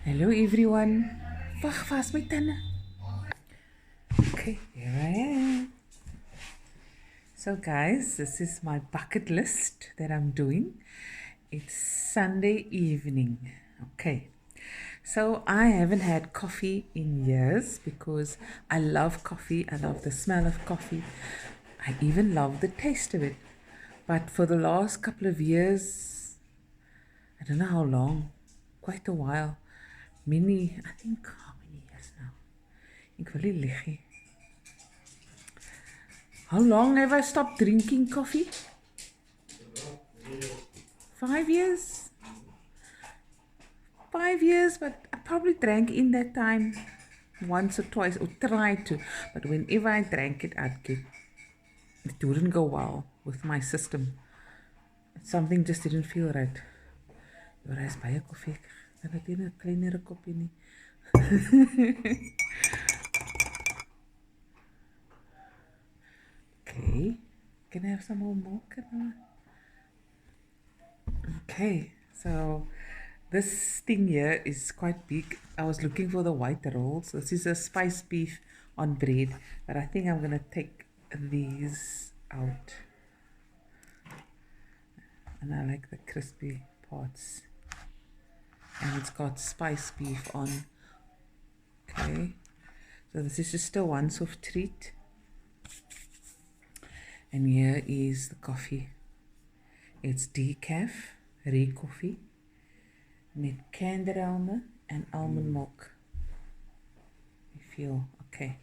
Hello everyone. Wag, vas my tande. Okay, here I am. So guys, this is my bucket list that I'm doing. It's Sunday evening. Okay. So I haven't had coffee in years because I love coffee. I love the smell of coffee. I even love the taste of it. But for the last couple of years, I don't know how long, quite a while, I think, how many years now? Ek wil nie lieg nie. How long have I stopped drinking coffee? 5 years? 5 years, but I probably drank in that time once or twice, or tried to. But whenever I drank it, it wouldn't go well with my system. Something just didn't feel right. Maar hy is baie koffie. En het nie 'n kleinere koppie nie. Okay. Can I have some more milk? Okay, so this thing here is quite big. I was looking for the white rolls. This is a spice beef on bread, but I think I'm gonna take these out. And I like the crispy parts. And it's got spice beef on. Okay, so this is just a once-off treat. And here is the coffee. It's decaf, Ray coffee, met canderelme and almond milk. You feel okay.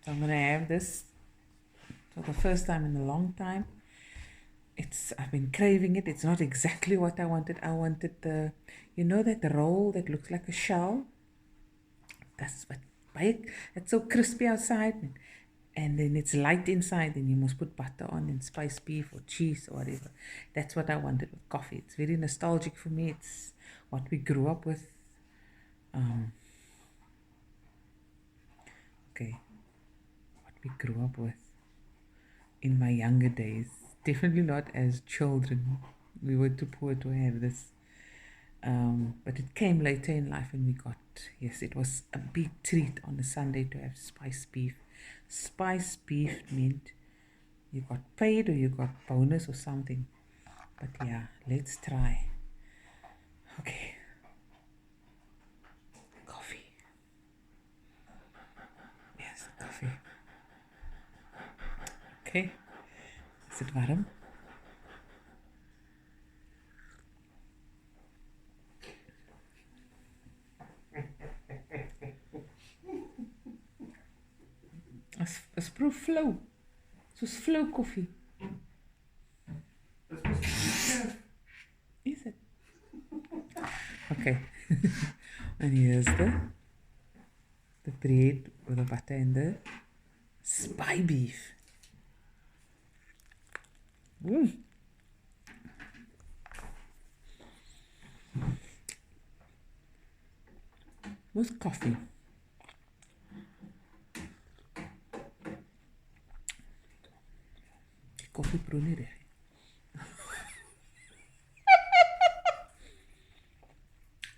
So I'm gonna have this for the first time in a long time. I've been craving it. It's not exactly what I wanted. I wanted that roll that looks like a shell. That's what it's so crispy outside and then it's light inside, and you must put butter on and spice beef or cheese or whatever. That's what I wanted with coffee. It's very nostalgic for me. It's what we grew up with. What we grew up with in my younger days. Definitely not as children. We were too poor to have this. But it came later in life and it was a big treat on a Sunday to have spice beef. Spice beef meant you got paid or you got bonus or something. But yeah, let's try. Okay. Coffee. Yes, coffee. Okay. Is it warm? Is proef flow. Soos flow koffie. Is it? Okay. And here's the bread with the butter and the spice beef. With coffee. Coffee proe nie reg.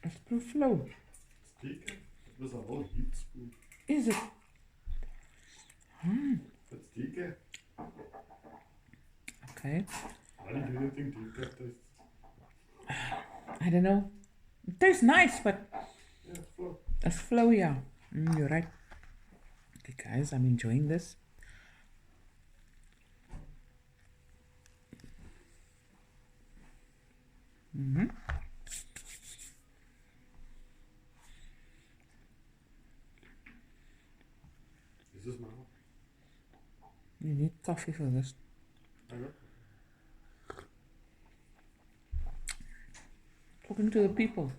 It's proe flow. Steak? It was a whole heat spoon. Is it? That's steak. Okay. Why do you think steak tastes? I don't know. It tastes nice, but Yeah, it's flour. it's flow, yeah. You're right. Okay, guys, I'm enjoying this. Is this mine? You need coffee for this. I got Talking to the people.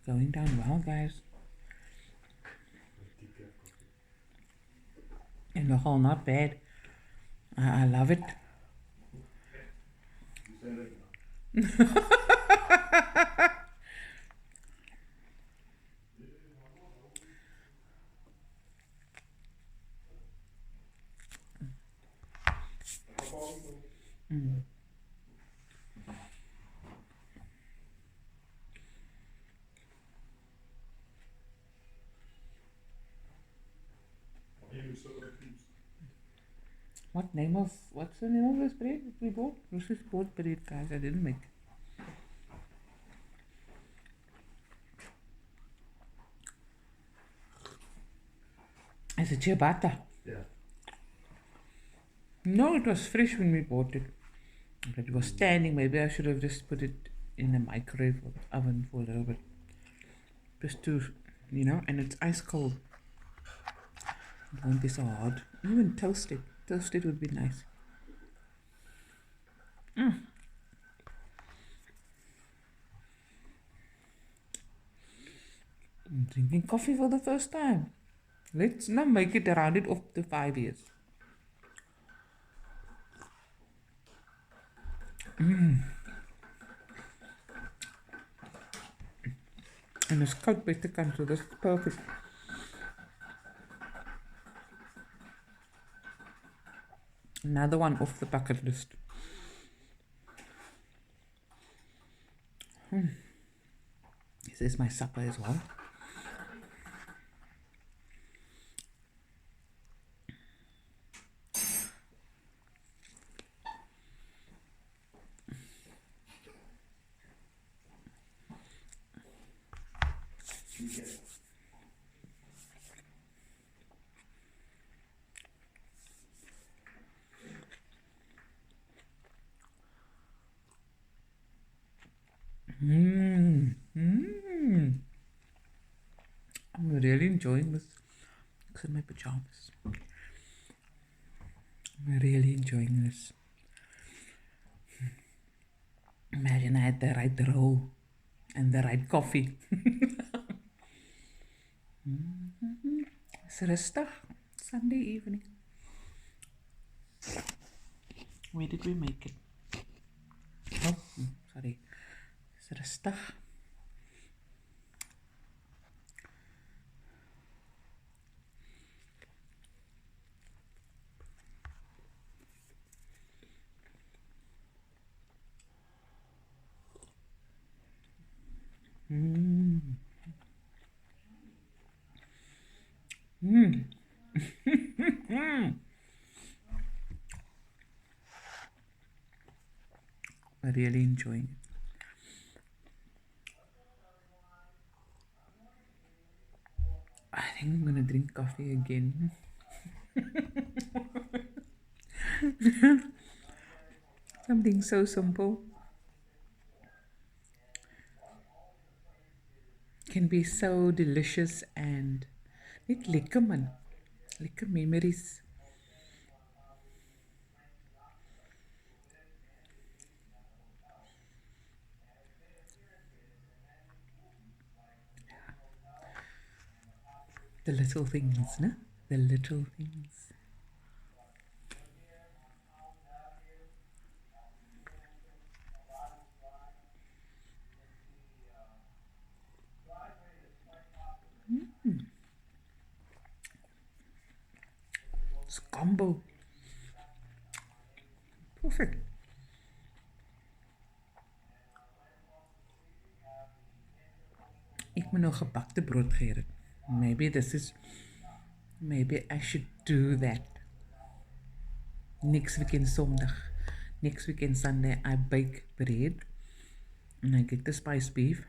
Going down well, guys. decaf coffee. And the whole not bad. I love it. You say that now. what's the name of this bread that we bought? This is bought bread, guys. I didn't make it. It's a ciabatta. Yeah. No, it was fresh when we bought it. But it was standing. Maybe I should have just put it in the microwave or oven for a little bit. Just to, and it's ice cold. It won't be so hard. Even toast it. Toast it would be nice. I'm drinking coffee for the first time. Let's now make it around it up to 5 years. And it's cold better come, so this is perfect. Another one off the bucket list. This is my supper as well. I'm really enjoying this. Looks in my pajamas. I'm really enjoying this. Imagine I had the right roll and the right coffee. It's rustig. Sunday evening. Where did we make it? Oh, sorry. It's rustig. I'm really enjoying it. I think I'm gonna drink coffee again. Something so simple can be so delicious and net lekker man. Lekker memories. The little things, no? The little things. It's combo. Perfect. Ek moet nog gebakte brood gee het. Maybe I should do that. Next weekend Sondag. Next weekend Sunday I bake bread and I get the spice beef.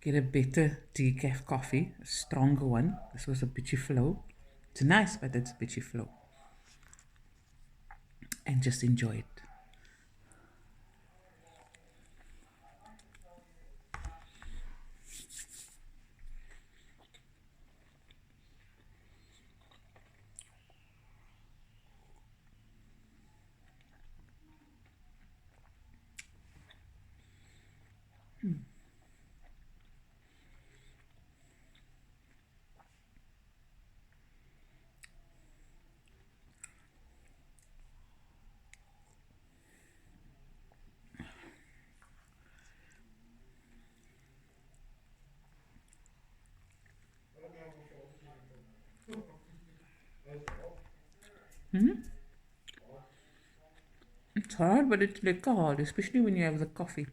Get a better decaf coffee, a stronger one. This was a bitchy flow. It's nice, but it's a bitchy flow. And just enjoy it. It's hard, but it's lekker hard, especially when you have the coffee.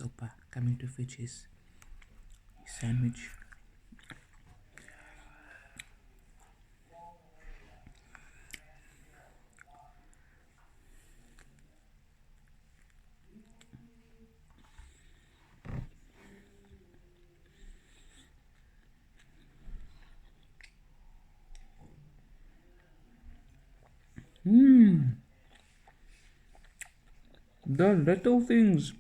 Opa coming to fetch his sandwich. The little things.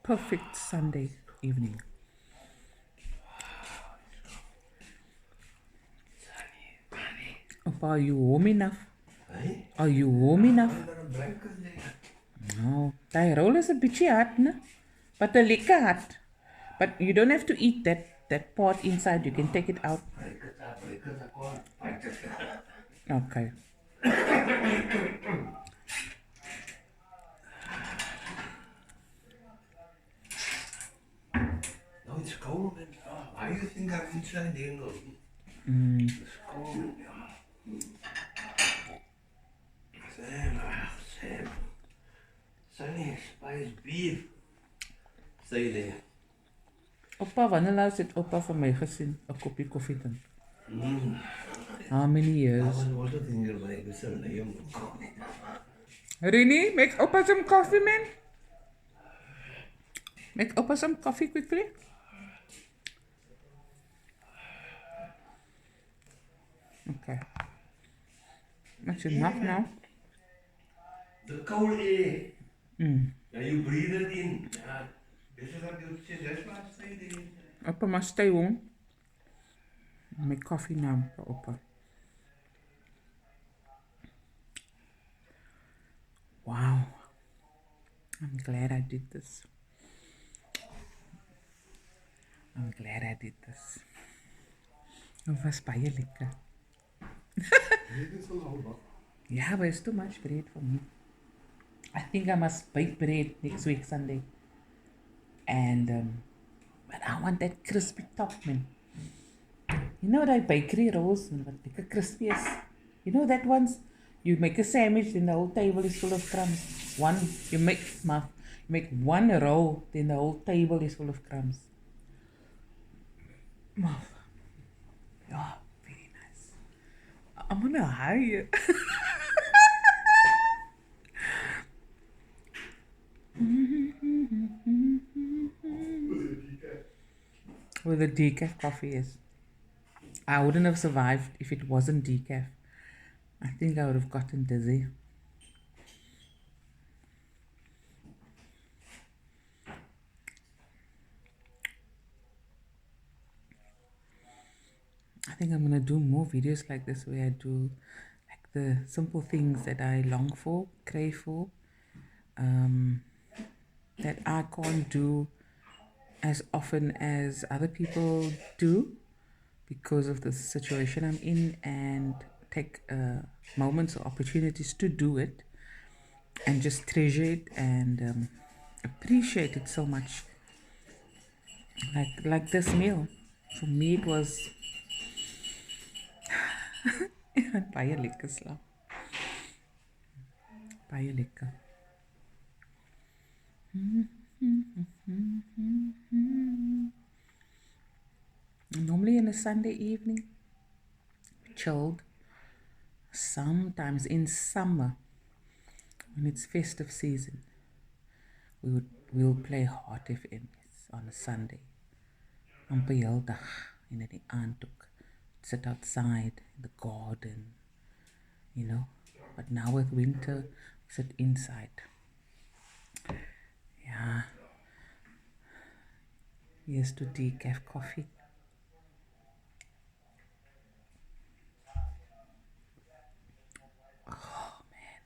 Perfect Sunday evening. Opa, are you warm enough? Hey? Are you warm enough? I got a blanket there. No. Die roll is a bitchy hard, no? But a lekker hard. But you don't have to eat that part inside. You can take it out. Break it up, I can't break it. Okay. No, it's cold, man. Oh, why do you think I'm inside here? No? It's cold. Sam, Sam. Sunny spice beef. Stay there. Opa, wanneer laat het opa van mij gezien een kopje koffie drinken? How many years? I was also thinking about it. It's a name. Rini, make opa some coffee, man. Make opa some coffee quickly. Okay. That's enough now. The cold air. Now you breathe it in. This is what you say. That's why I stay there. Opa must stay warm. Make coffee now for opa. Wow. I'm glad I did this. I'm glad I did this. Het was baie lekker. Yeah, but it's too much bread for me. I think I must bake bread next week Sunday. And but I want that crispy top, man. You know that bakery rolls, what lekker crispy is. You know that ones you make a sandwich, then the whole table is full of crumbs. You make one roll, then the whole table is full of crumbs. Yeah, very nice. I'm gonna hire you. With the decaf coffee, yes. I wouldn't have survived if it wasn't decaf. I think I would have gotten dizzy. I think I'm gonna do more videos like this where I do like the simple things that I long for, crave for, that I can't do as often as other people do because of the situation I'm in, and take moments or opportunities to do it and just treasure it and appreciate it so much. Like this meal. For me it was baie lekker slaap. Baie lekker. Normally on a Sunday evening, chilled. Sometimes in summer, when it's festive season, we'll play Hot FM's on a Sunday. Amper heel dag en in die aand ook. Sit outside in the garden, you know. But now with winter, sit inside. Yeah. Here's to decaf coffee. Oh man.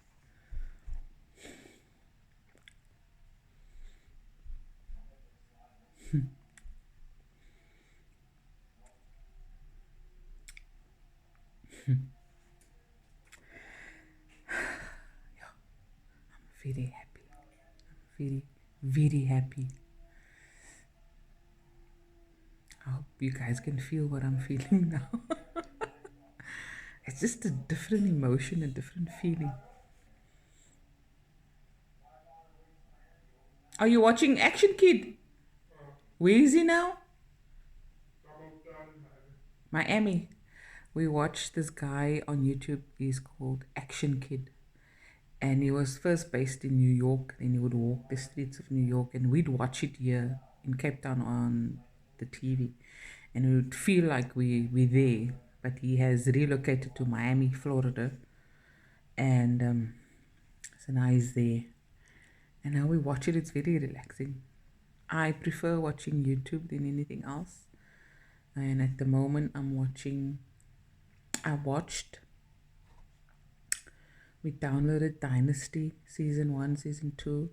Yeah, I'm very happy. I'm very happy. I hope you guys can feel what I'm feeling now. It's just a different emotion, a different feeling. Are you watching Action Kid? Where is he now? Miami. We watched this guy on YouTube. He's called Action Kid. And he was first based in New York. And he would walk the streets of New York. And we'd watch it here in Cape Town on the TV. And we would feel like we're there. But he has relocated to Miami, Florida. And so now he's there. And now we watch it. It's very relaxing. I prefer watching YouTube than anything else. And at the moment we downloaded Dynasty Season 1, Season 2,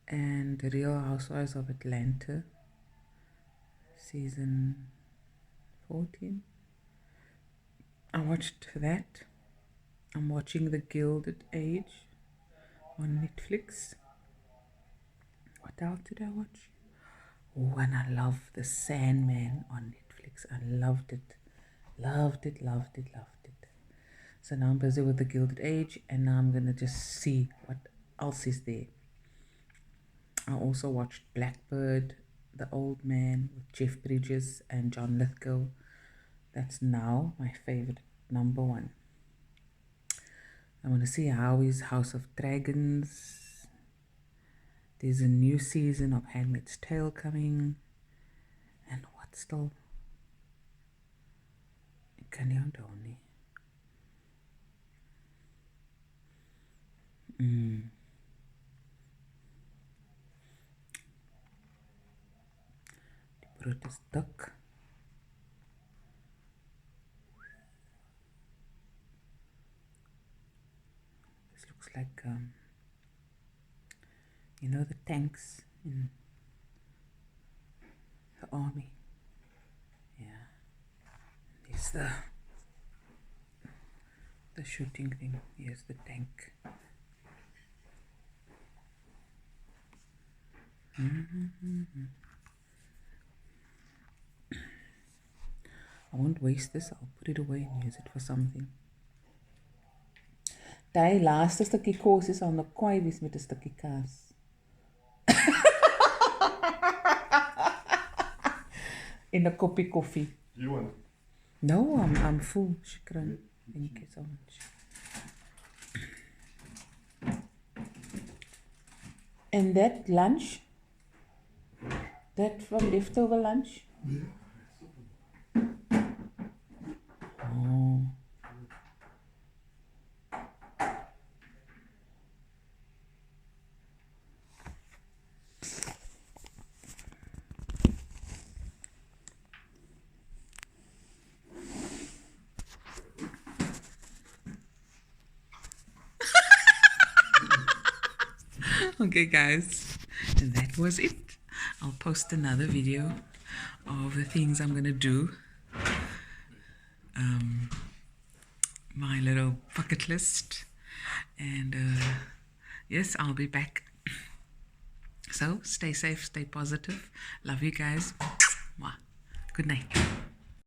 and The Real Housewives of Atlanta Season 14. I watched that. I'm watching The Gilded Age on Netflix. What else did I watch? Oh, and I love The Sandman on Netflix. I loved it. Loved it. So now I'm busy with The Gilded Age, and now I'm going to just see what else is there. I also watched Blackbird, The Old Man, with Jeff Bridges and John Lithgow. That's now my favorite, number one. I want to see how is House of Dragons. There's a new season of Handmaid's Tale coming. And what still? Kanyandoni. Die brood is dik. This looks like you know, the tanks in the army. Yeah. Here's the shooting thing. Here's the tank. I won't waste this. I'll put it away and use it for something. Die laaste stukkie kos is al 'n kwaai wees met 'n stukkie kaas. In 'n koppie koffie. You want? No, I'm full. Shukran. Thank you so much. And that lunch, that from leftover lunch? Yeah. Oh. Okay guys, and that was it. I'll post another video of the things I'm gonna do. My little bucket list, and yes, I'll be back. So stay safe, stay positive. Love you guys. Good night.